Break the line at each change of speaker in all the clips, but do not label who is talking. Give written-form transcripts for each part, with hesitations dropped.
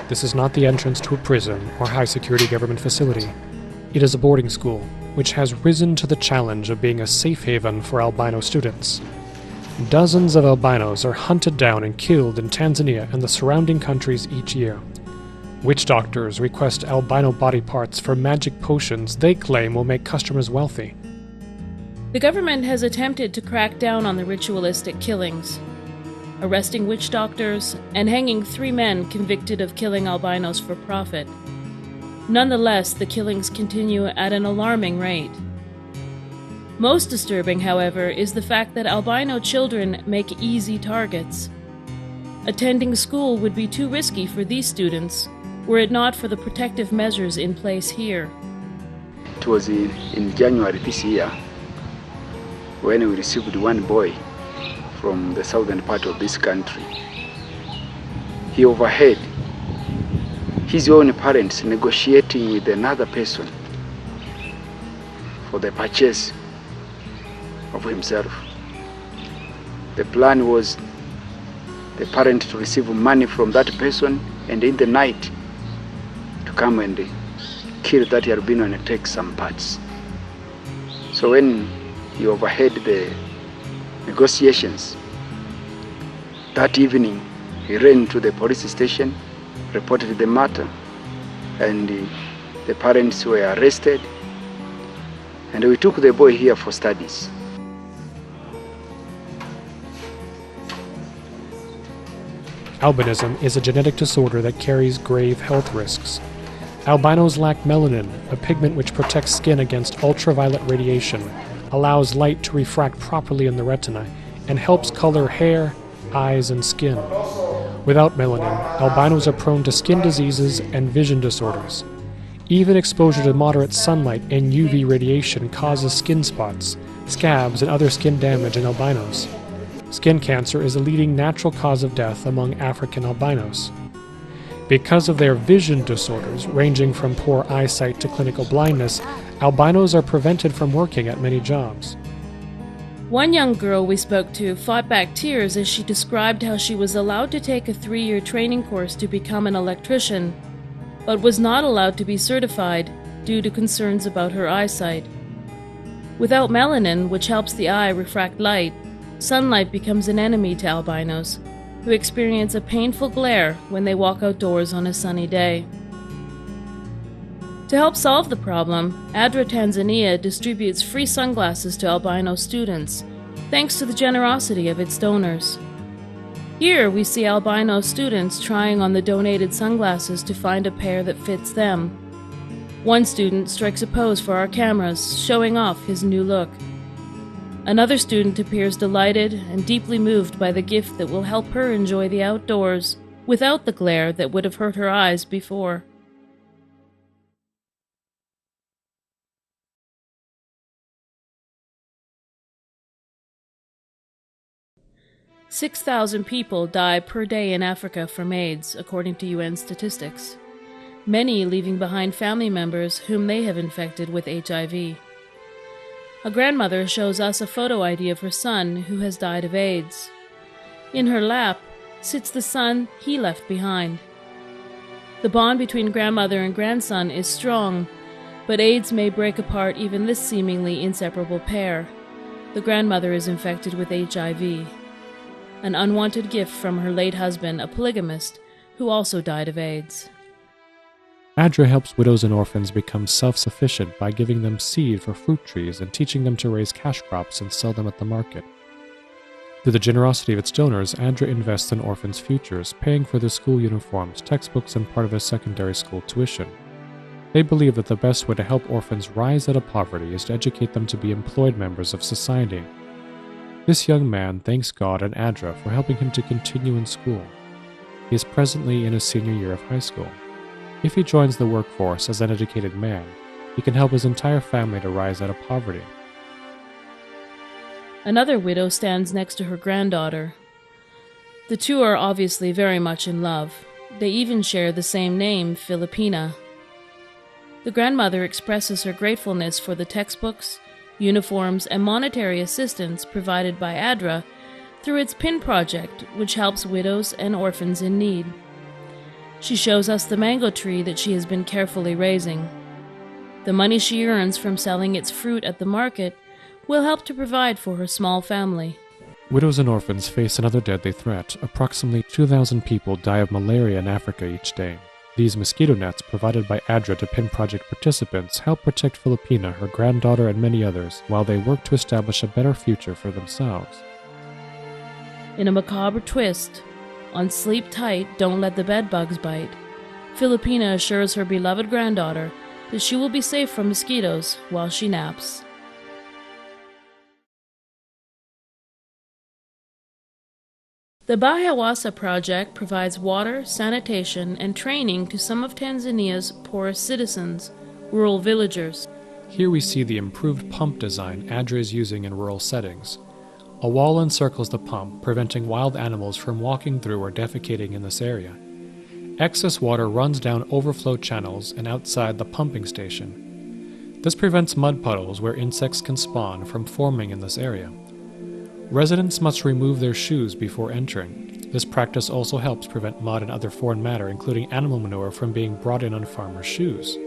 This is not the entrance to a prison or high-security government facility. It is a boarding school, which has risen to the challenge of being a safe haven for albino students. Dozens of albinos are hunted down and killed in Tanzania and the surrounding countries each year. Witch doctors request albino body parts for magic potions they claim will make customers wealthy.
The government has attempted to crack down on the ritualistic killings, arresting witch doctors and hanging 3 men convicted of killing albinos for profit. Nonetheless, the killings continue at an alarming rate. Most disturbing, however, is the fact that albino children make easy targets. Attending school would be too risky for these students, were it not for the protective measures in place here.
It was in January this year when we received one boy from the southern part of this country. He overheard his own parents negotiating with another person for the purchase of himself. The plan was the parent to receive money from that person and in the night to come and kill that albino and take some parts. So when he overheard the negotiations, that evening he ran to the police station, reported the matter, and the parents were arrested, and we took the boy here for studies.
Albinism is a genetic disorder that carries grave health risks. Albinos lack melanin, a pigment which protects skin against ultraviolet radiation, allows light to refract properly in the retina, and helps color hair, eyes, and skin. Without melanin, albinos are prone to skin diseases and vision disorders. Even exposure to moderate sunlight and UV radiation causes skin spots, scabs, and other skin damage in albinos. Skin cancer is a leading natural cause of death among African albinos. Because of their vision disorders, ranging from poor eyesight to clinical blindness, albinos are prevented from working at many jobs.
One young girl we spoke to fought back tears as she described how she was allowed to take a 3-year training course to become an electrician, but was not allowed to be certified due to concerns about her eyesight. Without melanin, which helps the eye refract light, sunlight becomes an enemy to albinos, who experience a painful glare when they walk outdoors on a sunny day. To help solve the problem, ADRA Tanzania distributes free sunglasses to albino students, thanks to the generosity of its donors. Here we see albino students trying on the donated sunglasses to find a pair that fits them. One student strikes a pose for our cameras, showing off his new look. Another student appears delighted and deeply moved by the gift that will help her enjoy the outdoors without the glare that would have hurt her eyes before. "6,000 people die per day in Africa from AIDS, according to UN statistics, many leaving behind family members whom they have infected with HIV. A grandmother shows us a photo ID of her son who has died of AIDS. In her lap sits the son he left behind. The bond between grandmother and grandson is strong, but AIDS may break apart even this seemingly inseparable pair. The grandmother is infected with HIV, an unwanted gift from her late husband, a polygamist, who also died of AIDS."
ADRA helps widows and orphans become self-sufficient by giving them seed for fruit trees and teaching them to raise cash crops and sell them at the market. Through the generosity of its donors, ADRA invests in orphans' futures, paying for their school uniforms, textbooks, and part of their secondary school tuition. They believe that the best way to help orphans rise out of poverty is to educate them to be employed members of society. This young man thanks God and ADRA for helping him to continue in school. He is presently in his senior year of high school. If he joins the workforce as an educated man, he can help his entire family to rise out of poverty.
Another widow stands next to her granddaughter. The two are obviously very much in love. They even share the same name, Filipina. The grandmother expresses her gratefulness for the textbooks, uniforms, and monetary assistance provided by ADRA through its PIN project, which helps widows and orphans in need. She shows us the mango tree that she has been carefully raising. The money she earns from selling its fruit at the market will help to provide for her small family.
Widows and orphans face another deadly threat. Approximately 2,000 people die of malaria in Africa each day. These mosquito nets, provided by ADRA to PIN project participants, help protect Filipina, her granddaughter, and many others, while they work to establish a better future for themselves.
In a macabre twist, on Sleep Tight, Don't Let the Bedbugs Bite, Filipina assures her beloved granddaughter that she will be safe from mosquitoes while she naps. The Bahawasa project provides water, sanitation, and training to some of Tanzania's poorest citizens, rural villagers.
Here we see the improved pump design ADRA is using in rural settings. A wall encircles the pump, preventing wild animals from walking through or defecating in this area. Excess water runs down overflow channels and outside the pumping station. This prevents mud puddles where insects can spawn from forming in this area. Residents must remove their shoes before entering. This practice also helps prevent mud and other foreign matter, including animal manure, from being brought in on farmers' shoes.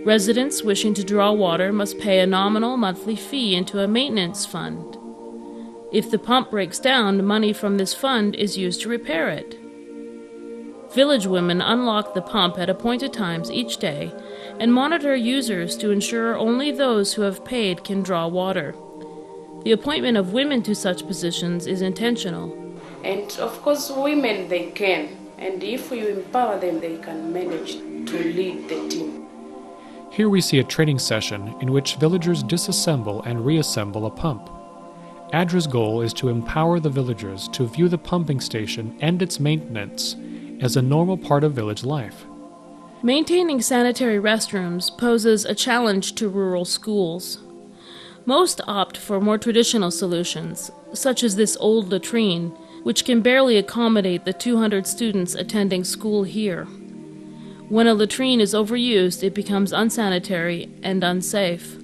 Residents wishing to draw water must pay a nominal monthly fee into a maintenance fund. If the pump breaks down, money from this fund is used to repair it. Village women unlock the pump at appointed times each day and monitor users to ensure only those who have paid can draw water. The appointment of women to such positions is intentional.
And of course, women, they can. And if you empower them, they can manage to lead the team.
Here we see a training session in which villagers disassemble and reassemble a pump. ADRA's goal is to empower the villagers to view the pumping station and its maintenance as a normal part of village life.
Maintaining sanitary restrooms poses a challenge to rural schools. Most opt for more traditional solutions, such as this old latrine, which can barely accommodate the 200 students attending school here. When a latrine is overused, it becomes unsanitary and unsafe.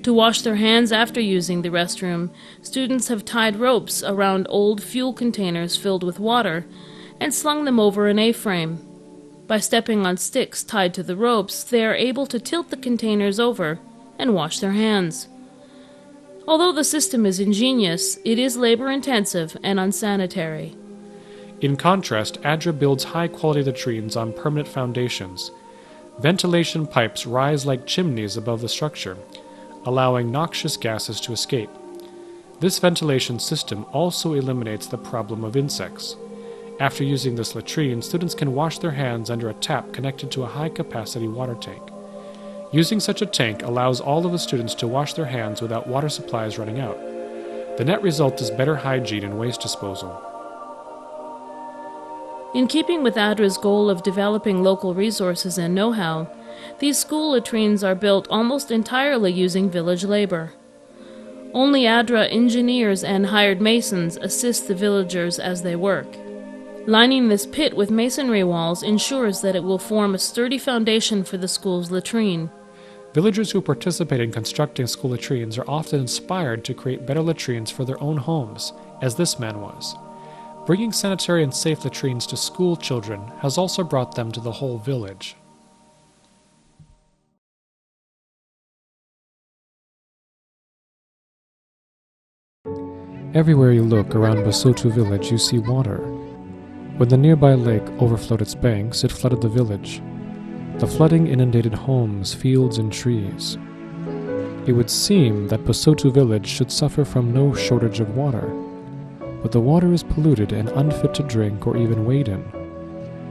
To wash their hands after using the restroom, students have tied ropes around old fuel containers filled with water and slung them over an A-frame. By stepping on sticks tied to the ropes, they are able to tilt the containers over and wash their hands. Although the system is ingenious, it is labor-intensive and unsanitary.
In contrast, ADRA builds high-quality latrines on permanent foundations. Ventilation pipes rise like chimneys above the structure, allowing noxious gases to escape. This ventilation system also eliminates the problem of insects. After using this latrine, students can wash their hands under a tap connected to a high-capacity water tank. Using such a tank allows all of the students to wash their hands without water supplies running out. The net result is better hygiene and waste disposal.
In keeping with ADRA's goal of developing local resources and know-how, these school latrines are built almost entirely using village labor. Only ADRA engineers and hired masons assist the villagers as they work. Lining this pit with masonry walls ensures that it will form a sturdy foundation for the school's latrine.
Villagers who participate in constructing school latrines are often inspired to create better latrines for their own homes, as this man was. Bringing sanitary and safe latrines to school children has also brought them to the whole village. Everywhere you look around Basotho village, you see water. When the nearby lake overflowed its banks, it flooded the village. The flooding inundated homes, fields, and trees. It would seem that Basotho village should suffer from no shortage of water, but the water is polluted and unfit to drink or even wade in.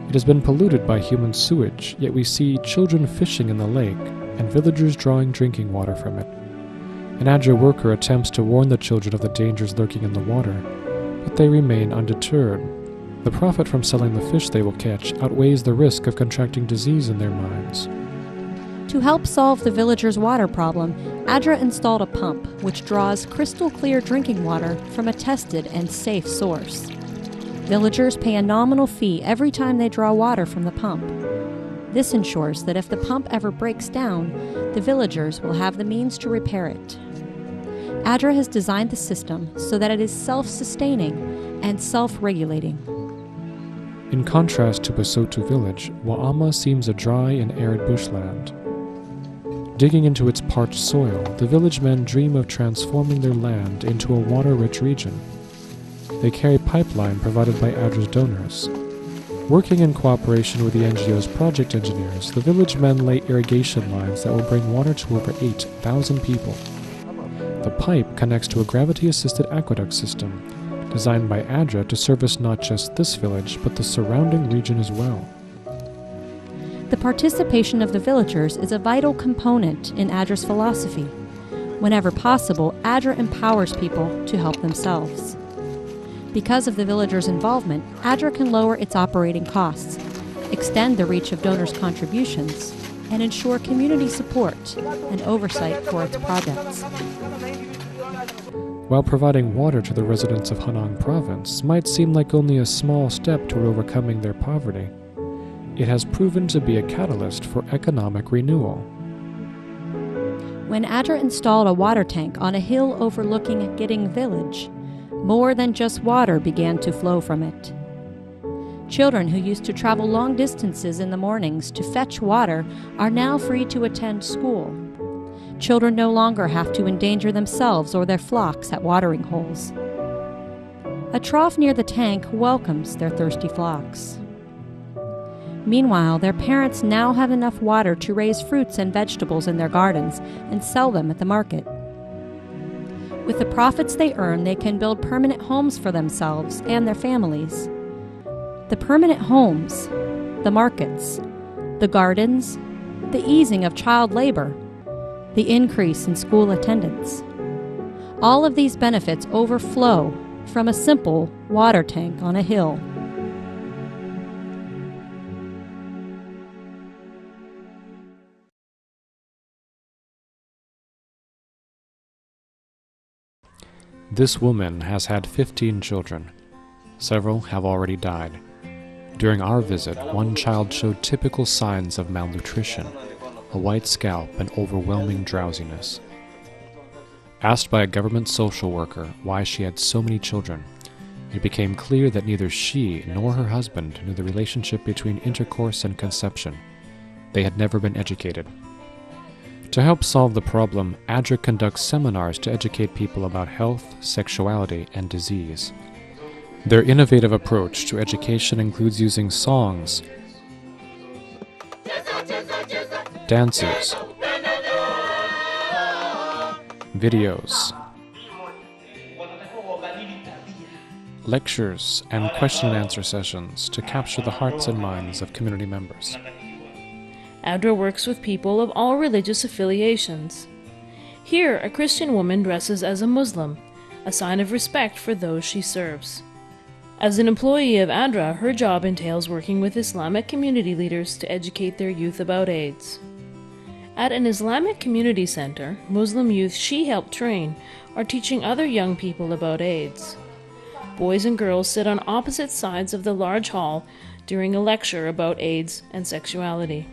It has been polluted by human sewage, yet we see children fishing in the lake and villagers drawing drinking water from it. An ADRA worker attempts to warn the children of the dangers lurking in the water, but they remain undeterred. The profit from selling the fish they will catch outweighs the risk of contracting disease in their minds.
To help solve the villagers' water problem, ADRA installed a pump which draws crystal-clear drinking water from a tested and safe source. Villagers pay a nominal fee every time they draw water from the pump. This ensures that if the pump ever breaks down, the villagers will have the means to repair it. ADRA has designed the system so that it is self-sustaining and self-regulating.
In contrast to Basotho village, Wa'ama seems a dry and arid bushland. Digging into its parched soil, the village men dream of transforming their land into a water-rich region. They carry pipeline provided by ADRA's donors. Working in cooperation with the NGO's project engineers, the village men lay irrigation lines that will bring water to over 8,000 people. The pipe connects to a gravity-assisted aqueduct system, designed by ADRA to service not just this village, but the surrounding region as well.
The participation of the villagers is a vital component in ADRA's philosophy. Whenever possible, ADRA empowers people to help themselves. Because of the villagers' involvement, ADRA can lower its operating costs, extend the reach of donors' contributions, and ensure community support and oversight for its projects.
While providing water to the residents of Hanang province might seem like only a small step toward overcoming their poverty, it has proven to be a catalyst for economic renewal.
When ADRA installed a water tank on a hill overlooking Gidding village, more than just water began to flow from it. Children who used to travel long distances in the mornings to fetch water are now free to attend school. Children no longer have to endanger themselves or their flocks at watering holes. A trough near the tank welcomes their thirsty flocks. Meanwhile, their parents now have enough water to raise fruits and vegetables in their gardens and sell them at the market. With the profits they earn, they can build permanent homes for themselves and their families. The permanent homes, the markets, the gardens, the easing of child labor, the increase in school attendance. All of these benefits overflow from a simple water tank on a hill.
This woman has had 15 children. Several have already died. During our visit, one child showed typical signs of malnutrition, a white scalp and overwhelming drowsiness. Asked by a government social worker why she had so many children, it became clear that neither she nor her husband knew the relationship between intercourse and conception. They had never been educated. To help solve the problem, ADRA conducts seminars to educate people about health, sexuality, and disease. Their innovative approach to education includes using songs, dances, videos, lectures, and question and answer sessions to capture the hearts and minds of community members.
ADRA works with people of all religious affiliations. Here, a Christian woman dresses as a Muslim, a sign of respect for those she serves. As an employee of ADRA, her job entails working with Islamic community leaders to educate their youth about AIDS. At an Islamic community center, Muslim youth she helped train are teaching other young people about AIDS. Boys and girls sit on opposite sides of the large hall during a lecture about AIDS and sexuality.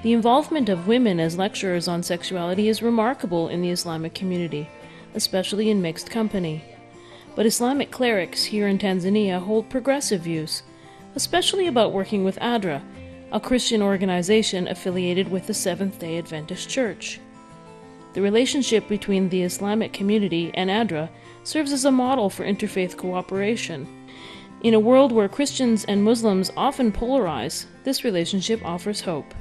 The involvement of women as lecturers on sexuality is remarkable in the Islamic community, especially in mixed company. But Islamic clerics here in Tanzania hold progressive views, especially about working with ADRA, a Christian organization affiliated with the Seventh-day Adventist Church. The relationship between the Islamic community and ADRA serves as a model for interfaith cooperation. In a world where Christians and Muslims often polarize, this relationship offers hope.